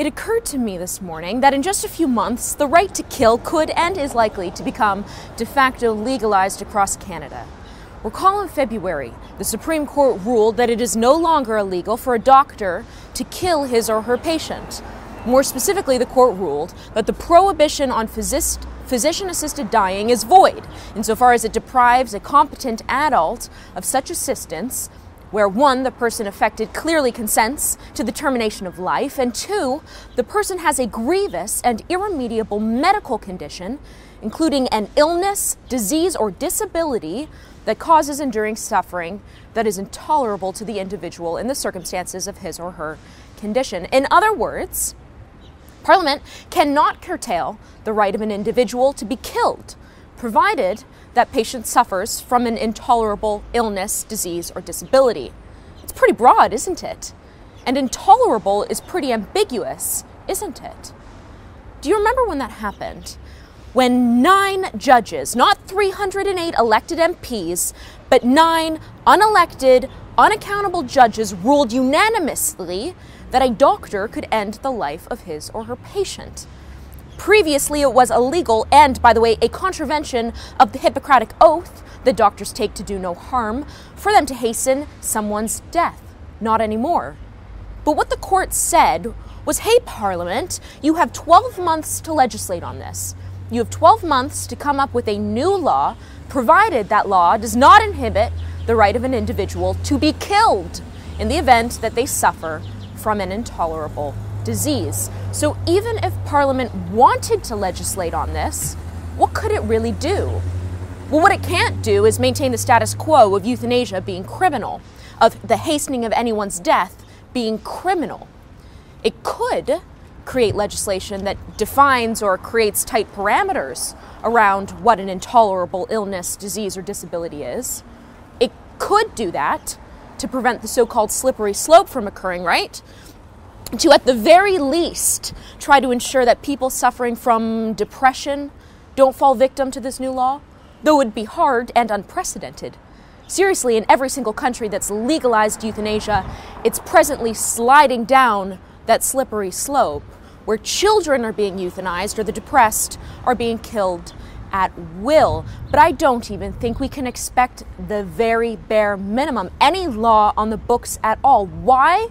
It occurred to me this morning that in just a few months, the right to kill could and is likely to become de facto legalized across Canada. Recall in February, the Supreme Court ruled that it is no longer illegal for a doctor to kill his or her patient. More specifically, the court ruled that the prohibition on physician-assisted dying is void, insofar as it deprives a competent adult of such assistance where 1, the person affected clearly consents to the termination of life, and 2, the person has a grievous and irremediable medical condition, including an illness, disease, or disability that causes enduring suffering that is intolerable to the individual in the circumstances of his or her condition. In other words, Parliament cannot curtail the right of an individual to be killed, provided that patient suffers from an intolerable illness, disease, or disability. It's pretty broad, isn't it? And intolerable is pretty ambiguous, isn't it? Do you remember when that happened? When 9 judges, not 308 elected MPs, but 9 unelected, unaccountable judges ruled unanimously that a doctor could end the life of his or her patient. Previously, it was illegal and, by the way, a contravention of the Hippocratic Oath that doctors take to do no harm for them to hasten someone's death. Not anymore. But what the court said was, hey, Parliament, you have 12 months to legislate on this. You have 12 months to come up with a new law, provided that law does not inhibit the right of an individual to be killed in the event that they suffer from an intolerable disease. So even if Parliament wanted to legislate on this, what could it really do? Well, what it can't do is maintain the status quo of euthanasia being criminal, of the hastening of anyone's death being criminal. It could create legislation that defines or creates tight parameters around what an intolerable illness, disease, or disability is. It could do that to prevent the so-called slippery slope from occurring, right? To, at the very least, try to ensure that people suffering from depression don't fall victim to this new law, though it would be hard and unprecedented. Seriously, in every single country that's legalized euthanasia, it's presently sliding down that slippery slope where children are being euthanized or the depressed are being killed at will. But I don't even think we can expect the very bare minimum, any law on the books at all. Why?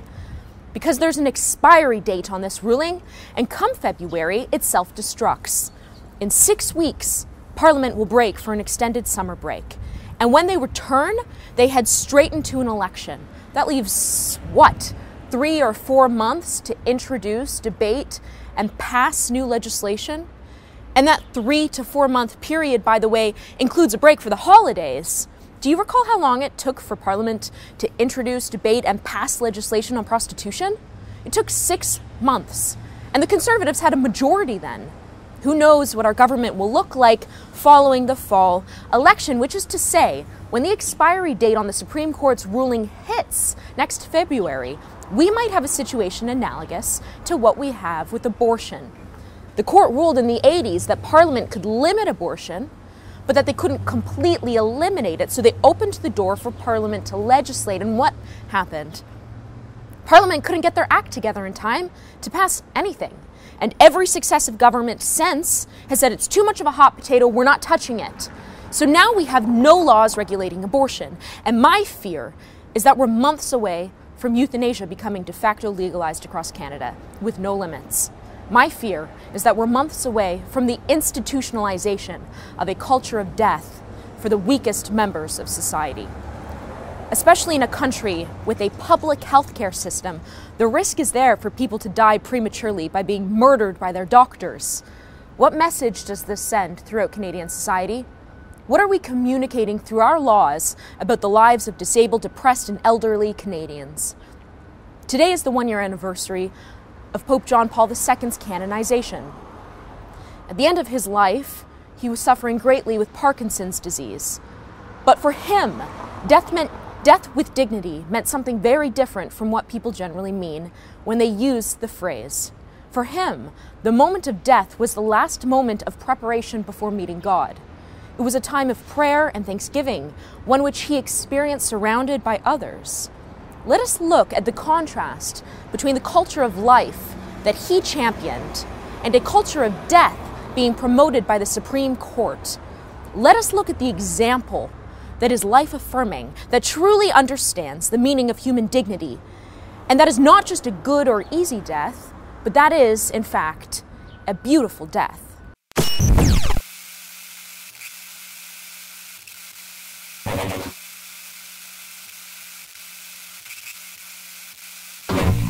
Because there's an expiry date on this ruling, and come February, it self-destructs. In 6 weeks, Parliament will break for an extended summer break. And when they return, they head straight into an election. That leaves, what, 3 or 4 months to introduce, debate, and pass new legislation? And that 3 to 4 month period, by the way, includes a break for the holidays. Do you recall how long it took for Parliament to introduce, debate, and pass legislation on prostitution? It took 6 months. And the Conservatives had a majority then. Who knows what our government will look like following the fall election, which is to say, when the expiry date on the Supreme Court's ruling hits next February, we might have a situation analogous to what we have with abortion. The court ruled in the 80s that Parliament could limit abortion, but that they couldn't completely eliminate it, so they opened the door for Parliament to legislate. And what happened? Parliament couldn't get their act together in time to pass anything. And every successive government since has said it's too much of a hot potato, we're not touching it. So now we have no laws regulating abortion. And my fear is that we're months away from euthanasia becoming de facto legalized across Canada with no limits. My fear is that we're months away from the institutionalization of a culture of death for the weakest members of society. Especially in a country with a public healthcare system, the risk is there for people to die prematurely by being murdered by their doctors. What message does this send throughout Canadian society? What are we communicating through our laws about the lives of disabled, depressed, and elderly Canadians? Today is the 1-year anniversary of Pope John Paul II's canonization. At the end of his life, he was suffering greatly with Parkinson's disease. But for him, death with dignity meant something very different from what people generally mean when they use the phrase. For him, the moment of death was the last moment of preparation before meeting God. It was a time of prayer and thanksgiving, one which he experienced surrounded by others. Let us look at the contrast between the culture of life that he championed, and a culture of death being promoted by the Supreme Court, let us look at the example that is life-affirming, that truly understands the meaning of human dignity, and that is not just a good or easy death, but that is, in fact, a beautiful death.